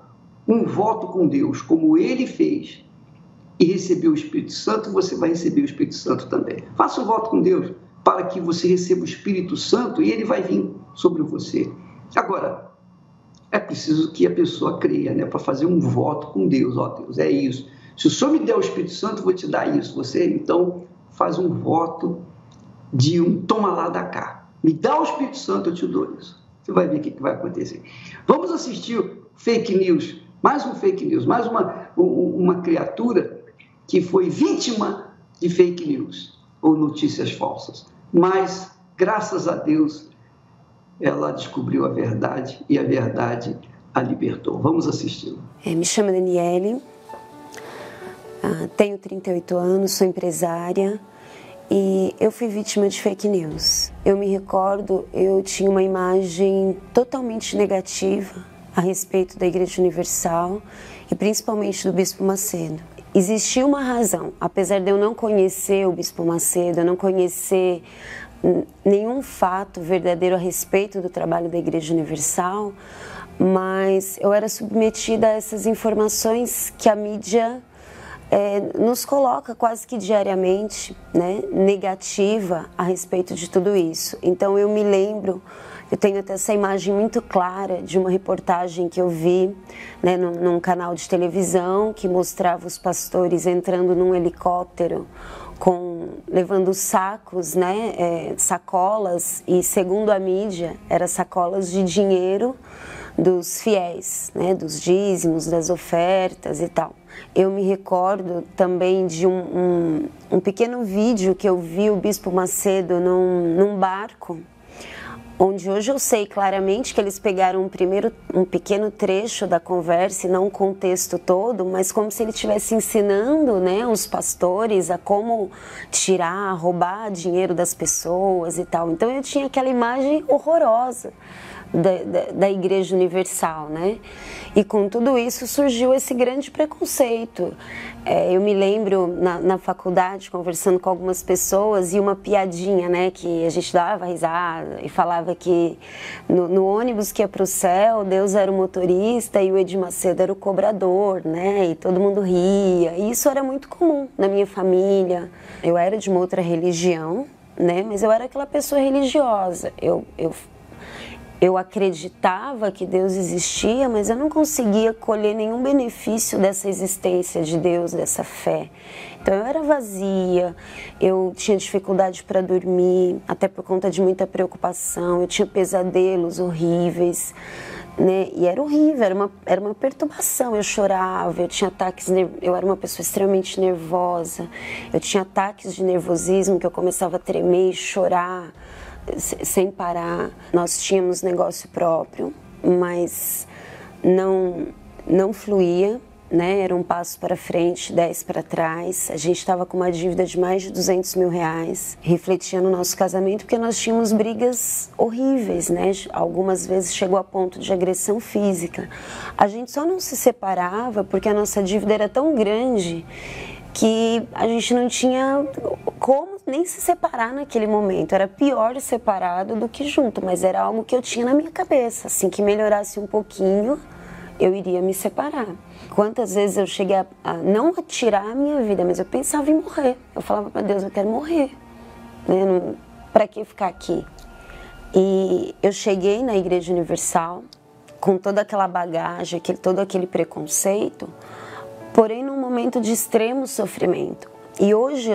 com Deus, como Ele fez, e recebeu o Espírito Santo, você vai receber o Espírito Santo também. Faça um voto com Deus para que você receba o Espírito Santo e ele vai vir sobre você. Agora, é preciso que a pessoa creia, né, para fazer um voto com Deus. Ó Deus, é isso. Se o Senhor me der o Espírito Santo, eu vou te dar isso. Você, então, faz um voto de um toma lá da cá. Me dá o Espírito Santo, eu te dou isso. Você vai ver o que vai acontecer. Vamos assistir fake news. Mais um fake news, mais uma criatura que foi vítima de fake news ou notícias falsas. Mas, graças a Deus, ela descobriu a verdade e a verdade a libertou. Vamos assisti-la. Me chamo Daniele, tenho 38 anos, sou empresária e eu fui vítima de fake news. Eu me recordo, eu tinha uma imagem totalmente negativa a respeito da Igreja Universal e principalmente do Bispo Macedo. Existia uma razão, apesar de eu não conhecer o Bispo Macedo, eu não conhecer nenhum fato verdadeiro a respeito do trabalho da Igreja Universal, mas eu era submetida a essas informações que a mídia nos coloca quase que diariamente, né, negativa a respeito de tudo isso. Então eu me lembro, eu tenho até essa imagem muito clara de uma reportagem que eu vi, né, num canal de televisão que mostrava os pastores entrando num helicóptero levando sacos, né, sacolas, e segundo a mídia, eram sacolas de dinheiro dos fiéis, né, dos dízimos, das ofertas e tal. Eu me recordo também de um pequeno vídeo que eu vi o Bispo Macedo num barco, onde hoje eu sei claramente que eles pegaram um pequeno trecho da conversa e não o contexto todo, mas como se ele estivesse ensinando, né, os pastores a como tirar, roubar dinheiro das pessoas e tal. Então eu tinha aquela imagem horrorosa da Igreja Universal, né? E com tudo isso surgiu esse grande preconceito. Eu me lembro na faculdade conversando com algumas pessoas e uma piadinha, né, que a gente dava risada e falava que no ônibus que ia para o céu, Deus era o motorista e o Edir Macedo era o cobrador, né? E todo mundo ria. E isso era muito comum na minha família. Eu era de uma outra religião, né? Mas eu era aquela pessoa religiosa. Eu acreditava que Deus existia, mas eu não conseguia colher nenhum benefício dessa existência de Deus, dessa fé. Então eu era vazia, eu tinha dificuldade para dormir, até por conta de muita preocupação, eu tinha pesadelos horríveis, né? E era horrível, era uma perturbação, eu chorava, eu tinha ataques, eu era uma pessoa extremamente nervosa, eu tinha ataques de nervosismo que eu começava a tremer e chorar sem parar. Nós tínhamos negócio próprio, mas não fluía, né? Era um passo para frente, 10 para trás. A gente estava com uma dívida de mais de 200 mil reais. Refletia no nosso casamento porque nós tínhamos brigas horríveis, né? Algumas vezes chegou a ponto de agressão física. A gente só não se separava porque a nossa dívida era tão grande que a gente não tinha como nem se separar naquele momento. Era pior separado do que junto, mas era algo que eu tinha na minha cabeça. Assim que melhorasse um pouquinho, eu iria me separar. Quantas vezes eu cheguei a não tirar a minha vida, mas eu pensava em morrer. Eu falava para Deus, eu quero morrer, né? Para que ficar aqui? E eu cheguei na Igreja Universal com toda aquela bagagem, todo aquele preconceito, porém num momento de extremo sofrimento. E hoje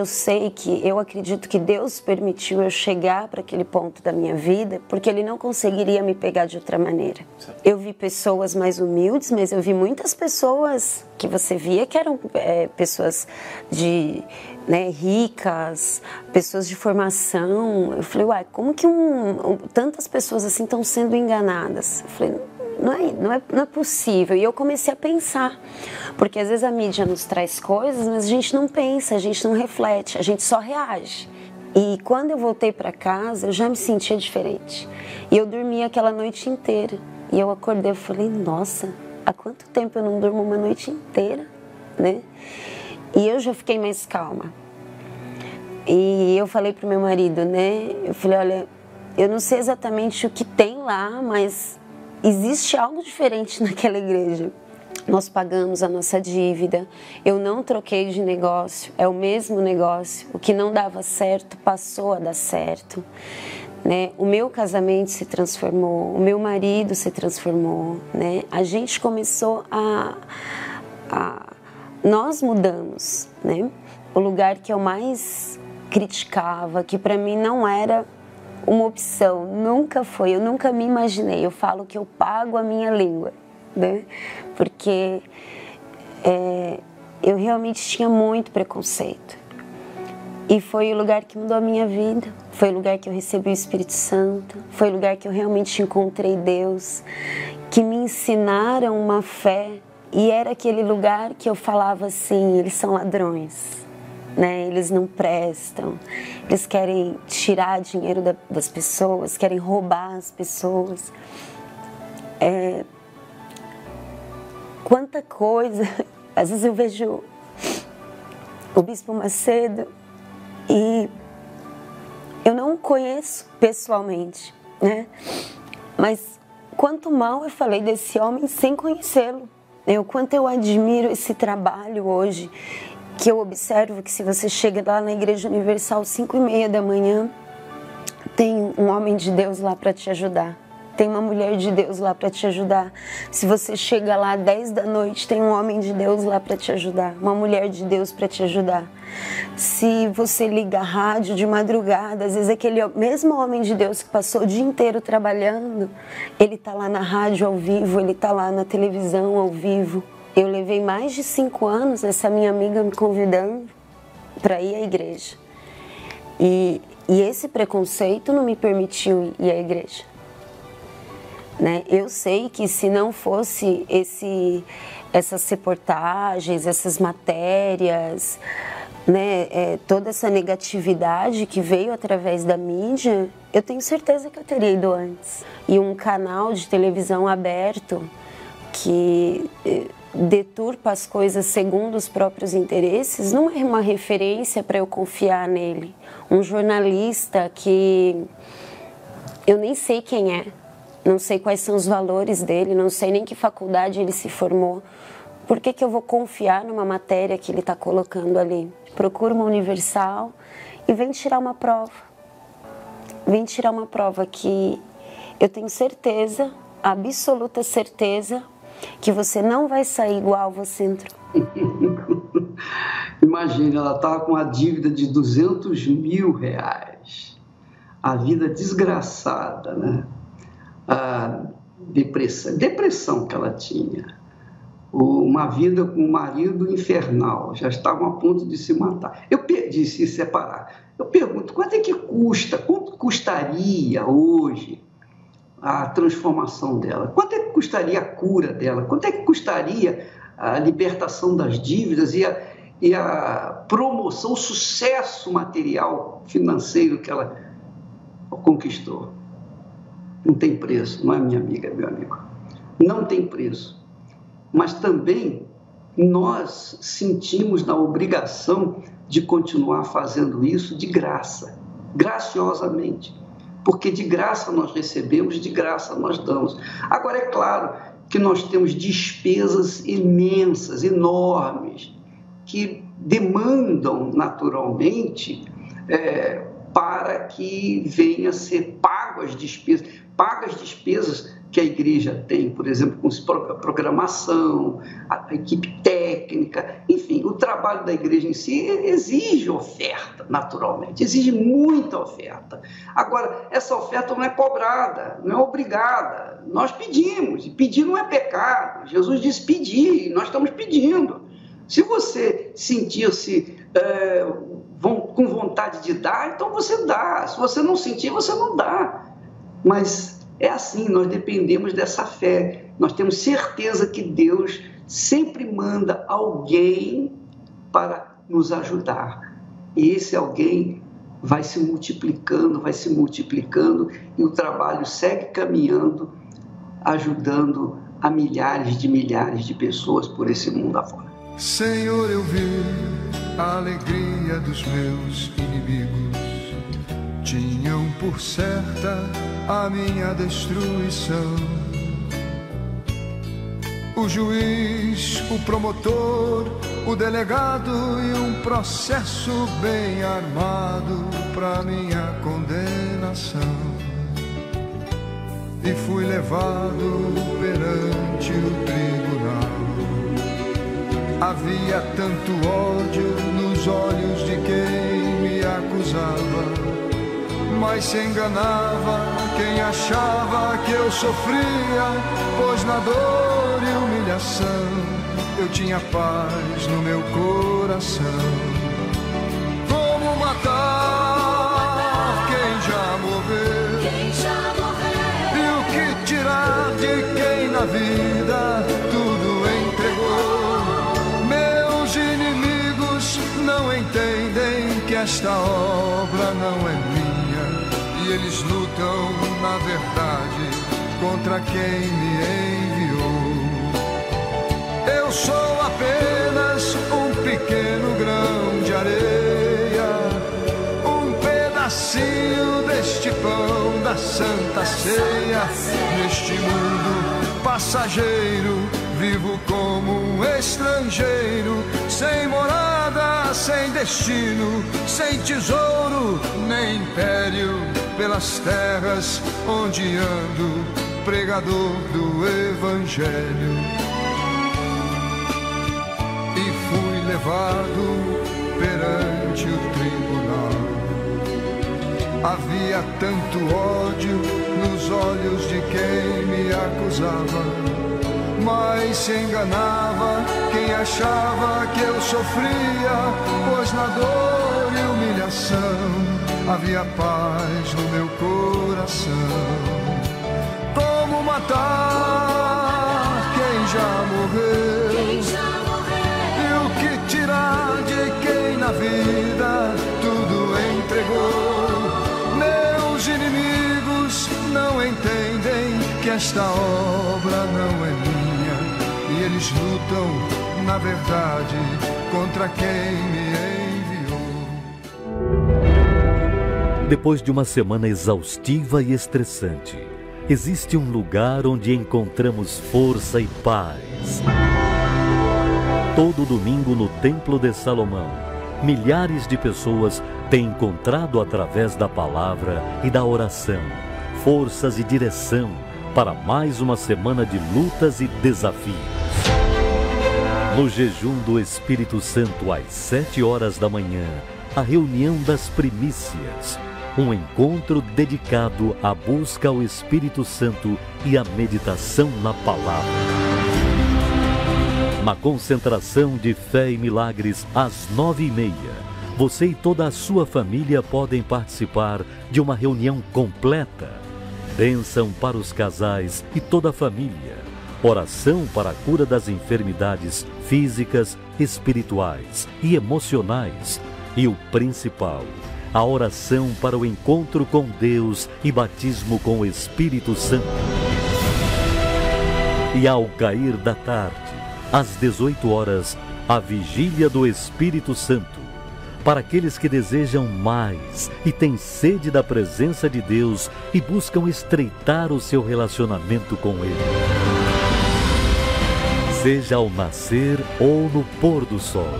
eu acredito que Deus permitiu eu chegar para aquele ponto da minha vida, porque Ele não conseguiria me pegar de outra maneira. Eu vi pessoas mais humildes, mas eu vi muitas pessoas que você via que eram pessoas ricas, pessoas de formação. Eu falei, uai, como que tantas pessoas assim estão sendo enganadas? Eu falei, não é possível. E eu comecei a pensar, porque às vezes a mídia nos traz coisas, mas a gente não pensa, a gente não reflete, a gente só reage. E quando eu voltei para casa, eu já me sentia diferente. E eu dormi aquela noite inteira. E eu acordei e falei, nossa, há quanto tempo eu não durmo uma noite inteira, né? E eu já fiquei mais calma. E eu falei pro meu marido, né? Eu falei, olha, eu não sei exatamente o que tem lá, mas existe algo diferente naquela igreja. Nós pagamos a nossa dívida, eu não troquei de negócio, é o mesmo negócio. O que não dava certo passou a dar certo, né? O meu casamento se transformou, o meu marido se transformou, né? A gente começou nós mudamos, né? O lugar que eu mais criticava, que para mim não era uma opção, nunca foi, eu nunca me imaginei. Eu falo que eu pago a minha língua, né? Porque eu realmente tinha muito preconceito. E foi o lugar que mudou a minha vida, foi o lugar que eu recebi o Espírito Santo, foi o lugar que eu realmente encontrei Deus, que me ensinaram uma fé. E era aquele lugar que eu falava assim, eles são ladrões, né? Eles não prestam, eles querem tirar dinheiro das pessoas, querem roubar as pessoas. Quanta coisa. Às vezes eu vejo o Bispo Macedo e eu não o conheço pessoalmente, né? Mas quanto mal eu falei desse homem sem conhecê-lo. O quanto eu admiro esse trabalho hoje, que eu observo que se você chega lá na Igreja Universal 5h30 da manhã, tem um homem de Deus lá para te ajudar. Tem uma mulher de Deus lá para te ajudar. Se você chega lá 10 da noite, tem um homem de Deus lá para te ajudar. Uma mulher de Deus para te ajudar. Se você liga a rádio de madrugada, às vezes aquele mesmo homem de Deus que passou o dia inteiro trabalhando, ele está lá na rádio ao vivo, ele está lá na televisão ao vivo. Eu levei mais de 5 anos essa minha amiga me convidando para ir à igreja. E esse preconceito não me permitiu ir à igreja. Né? Eu sei que se não fosse essas reportagens, essas matérias, né, toda essa negatividade que veio através da mídia, eu tenho certeza que eu teria ido antes. E um canal de televisão aberto que deturpa as coisas segundo os próprios interesses não é uma referência para eu confiar nele. Um jornalista que eu nem sei quem é. Não sei quais são os valores dele, não sei nem que faculdade ele se formou. Por que eu vou confiar numa matéria que ele está colocando ali? Procura uma Universal e vem tirar uma prova. Vem tirar uma prova que eu tenho certeza, absoluta certeza, que você não vai sair igual você entrou. Imagina, ela estava com uma dívida de R$200 mil. A vida desgraçada, né? A depressão que ela tinha, uma vida com um marido infernal, já estavam a ponto de se matar, de se separar. Eu pergunto, quanto é que custa, quanto custaria hoje a transformação dela? Quanto é que custaria a cura dela? Quanto é que custaria a libertação das dívidas e a promoção, o sucesso material, financeiro que ela conquistou? Não tem preço, não é, minha amiga, meu amigo? Não tem preço. Mas também nós sentimos na obrigação de continuar fazendo isso de graça, graciosamente. Porque de graça nós recebemos, de graça nós damos. Agora, é claro que nós temos despesas imensas, enormes, que demandam naturalmente para que venha a ser pago as despesas que a igreja tem, por exemplo, com programação, a equipe técnica, enfim, o trabalho da igreja em si exige oferta, naturalmente, exige muita oferta. Agora, essa oferta não é cobrada, não é obrigada, nós pedimos, e pedir não é pecado, Jesus disse pedir, e nós estamos pedindo. Se você sentir-se com vontade de dar, então você dá, se você não sentir, você não dá, mas é assim, nós dependemos dessa fé. Nós temos certeza que Deus sempre manda alguém para nos ajudar. E esse alguém vai se multiplicando, e o trabalho segue caminhando, ajudando a milhares de pessoas por esse mundo afora. Senhor, eu vi a alegria dos meus inimigos. Tinham por certa a minha destruição. O juiz, o promotor, o delegado e um processo bem armado para minha condenação. E fui levado perante o tribunal. Havia tanto ódio nos olhos de quem me acusava, mas se enganava quem achava que eu sofria, pois na dor e humilhação eu tinha paz no meu coração. Como matar quem já morreu? E o que tirar de quem na vida tudo entregou? Meus inimigos não entendem que esta obra não é minha. E eles lutam, na verdade, contra quem me enviou. Eu sou apenas um pequeno grão de areia, um pedacinho deste pão da Santa Ceia. Neste mundo passageiro, vivo como um estrangeiro, sem morada, sem destino, sem tesouro, nem império, pelas terras onde ando, pregador do Evangelho. E fui levado perante o tribunal. Havia tanto ódio nos olhos de quem me acusava, mas se enganava quem achava que eu sofria, pois na dor e humilhação havia paz no meu coração. Como matar quem já morreu? E o que tirar de quem na vida tudo entregou? Meus inimigos não entendem que esta obra não é minha, e eles lutam, na verdade, contra quem me enviou. Depois de uma semana exaustiva e estressante, existe um lugar onde encontramos força e paz. Todo domingo no Templo de Salomão, milhares de pessoas têm encontrado através da palavra e da oração forças e direção para mais uma semana de lutas e desafios. No jejum do Espírito Santo às 7 horas da manhã, a reunião das primícias, um encontro dedicado à busca ao Espírito Santo e à meditação na palavra. Na concentração de fé e milagres às 9h30, você e toda a sua família podem participar de uma reunião completa. Bênção para os casais e toda a família. Oração para a cura das enfermidades físicas, espirituais e emocionais. E o principal, a oração para o encontro com Deus e batismo com o Espírito Santo. E ao cair da tarde, às 18 horas, a Vigília do Espírito Santo. Para aqueles que desejam mais e têm sede da presença de Deus e buscam estreitar o seu relacionamento com Ele. Seja ao nascer ou no pôr do sol,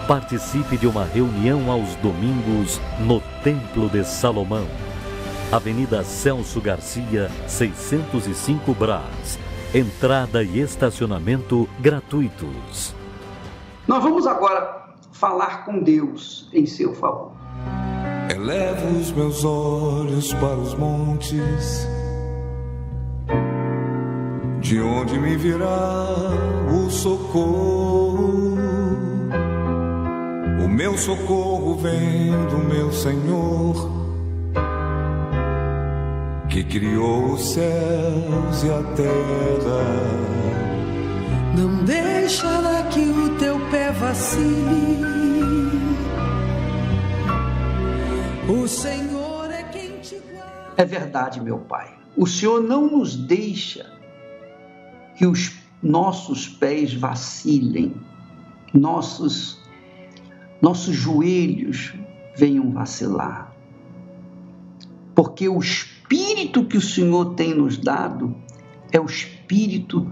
participe de uma reunião aos domingos no Templo de Salomão. Avenida Celso Garcia, 605 Brás. Entrada e estacionamento gratuitos. Nós vamos agora falar com Deus em seu favor. Elevo os meus olhos para os montes, de onde me virá o socorro. O meu socorro vem do meu Senhor, que criou os céus e a terra. Não deixará que o teu pé vacile. O Senhor é quem te guarda. É verdade, meu Pai. O Senhor não nos deixa que os nossos pés vacilem, nossos joelhos venham vacilar. Porque o espírito que o Senhor tem nos dado é o espírito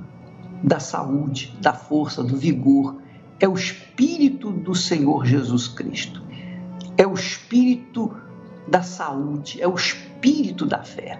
da saúde, da força, do vigor. É o espírito do Senhor Jesus Cristo. É o espírito da saúde, é o espírito da fé.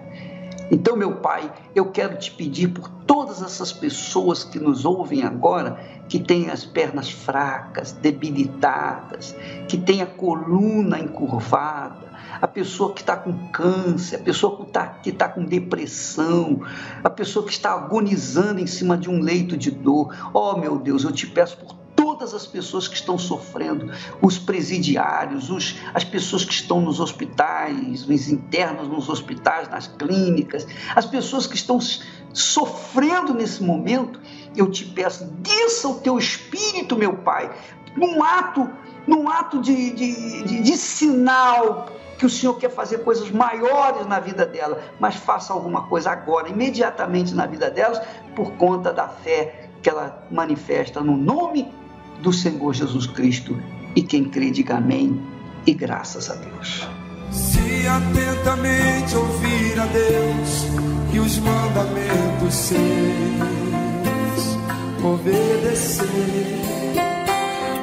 Então, meu Pai, eu quero te pedir por todas essas pessoas que nos ouvem agora, que têm as pernas fracas, debilitadas, que têm a coluna encurvada, a pessoa que está com câncer, a pessoa que está com depressão, a pessoa que está agonizando em cima de um leito de dor. Oh, meu Deus, eu te peço por todas as pessoas que estão sofrendo, os presidiários, as pessoas que estão nos hospitais, os internos nos hospitais, nas clínicas, as pessoas que estão sofrendo nesse momento, eu te peço, desça o teu espírito, meu Pai, num ato de sinal que o Senhor quer fazer coisas maiores na vida dela, mas faça alguma coisa agora, imediatamente na vida delas, por conta da fé que ela manifesta no nome do Senhor Jesus Cristo. E quem crê, diga amém e graças a Deus. Se atentamente ouvir a Deus e os mandamentos seus obedecer,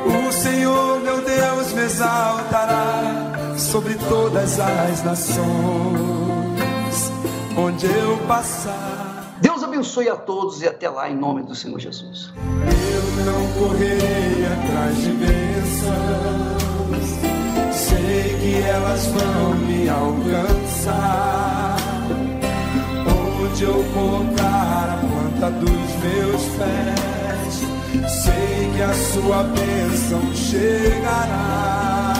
o Senhor meu Deus me exaltará sobre todas as nações onde eu passar. Deus abençoe a todos e até lá em nome do Senhor Jesus. Eu não correrei atrás de bênçãos, sei que elas vão me alcançar. Onde eu colocar a planta dos meus pés, sei que a sua bênção chegará.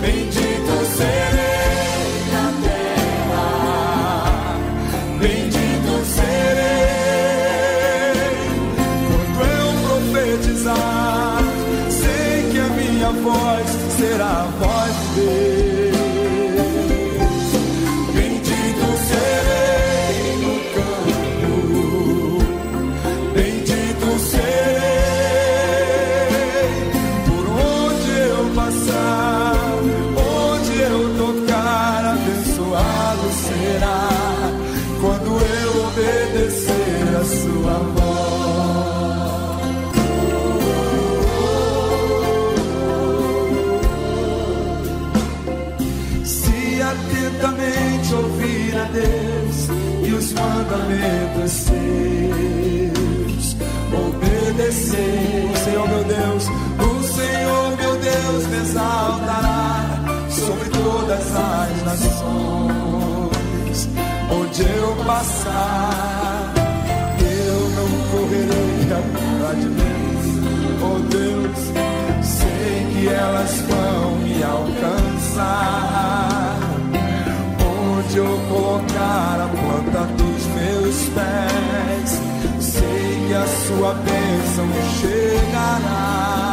Bendito serei na terra, bendito serei quando eu profetizar. Sei que a minha voz será a voz de Deus. Bendito serei no campo, bendito serei por onde eu passar. Onde eu tocar, abençoado será quando eu obedecer a sua voz. Se atentamente ouvir a Deus e os mandamentos seus obedecer, o Senhor meu Deus me exaltará sobre todas as nações onde eu passar. Eu não correrei atrás de bênçãos, oh Deus, sei que elas vão me alcançar. Onde eu colocar a planta dos meus pés, sei que a sua bênção chegará.